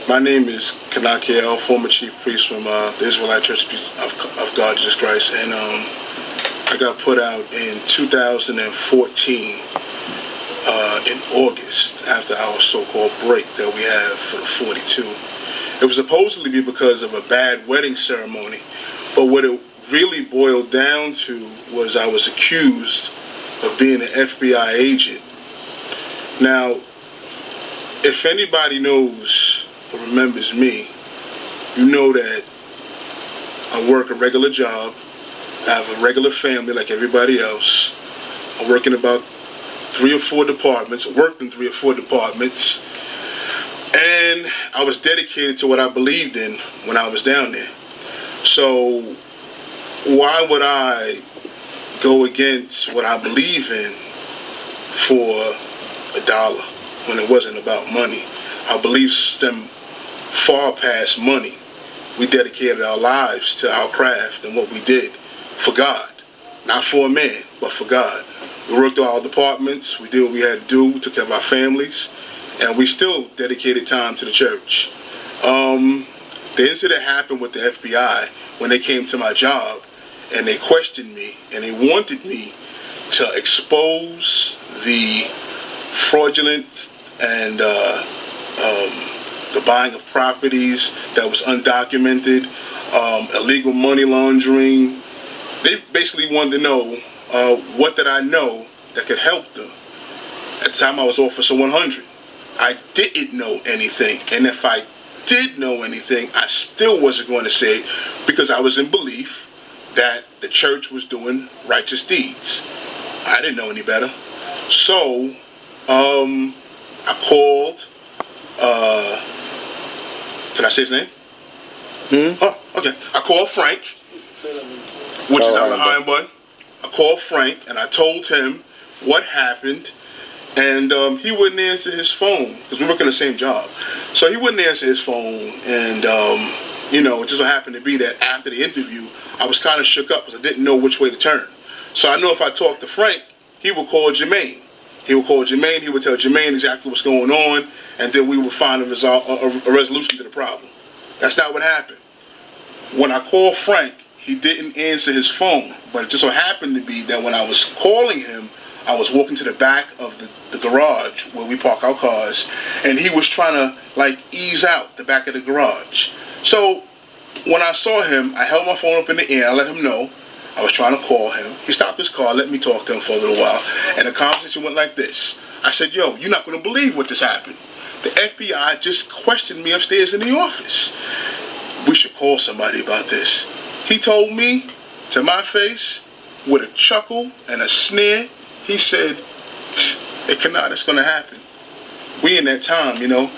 My name is Kanakiel, former chief priest from the Israelite Church of God Jesus Christ, and I got put out in 2014 in August after our so-called break that we have for the 42. It was supposedly be because of a bad wedding ceremony, but what it really boiled down to was I was accused of being an FBI agent. Now, if anybody knows or remembers me, you know that I work a regular job. I have a regular family like everybody else. I work in about 3 or 4 departments. I worked in 3 or 4 departments. And I was dedicated to what I believed in when I was down there. So why would I go against what I believe in for $1 when it wasn't about money? Our beliefs stem far past money. We dedicated our lives to our craft and what we did for God. Not for a man, but for God. We worked all departments. We did what we had to do. We took care of our families. And we still dedicated time to the church. The incident happened with the FBI when they came to my job and they questioned me and they wanted me to expose the fraudulent and the buying of properties that was undocumented, illegal money laundering. They basically wanted to know what did I know that could help them. At the time I was Officer 100. I didn't know anything, and if I did know anything, I still wasn't going to say it because I was in belief that the church was doing righteous deeds. I didn't know any better. So I called, can I say his name? Oh, okay. I called Frank, which is out of Highland. I called Frank and I told him what happened, and he wouldn't answer his phone because we work in the same job. So he wouldn't answer his phone, and you know, it just so happened to be that after the interview, I was kind of shook up because I didn't know which way to turn. So I know if I talked to Frank, he would call Jermaine. He would call Jermaine, he would tell Jermaine exactly what's going on, and then we would find a resolution to the problem. That's not what happened. When I called Frank, he didn't answer his phone, but it just so happened to be that when I was calling him, I was walking to the back of the garage where we park our cars, and he was trying to like ease out the back of the garage. So when I saw him, I held my phone up in the air, I let him know I was trying to call him. He stopped his car, let me talk to him for a little while, and the conversation went like this. I said, yo, you're not going to believe what just happened. The FBI just questioned me upstairs in the office. We should call somebody about this. He told me to my face with a chuckle and a sneer, he said, it cannot, it's going to happen. We in that time, you know,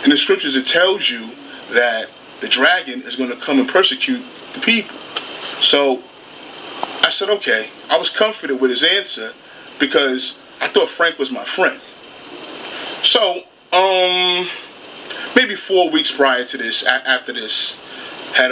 in the scriptures it tells you that the dragon is going to come and persecute the people. So I said, okay. I was comforted with his answer because I thought Frank was my friend. So, maybe 4 weeks prior to this, after this, had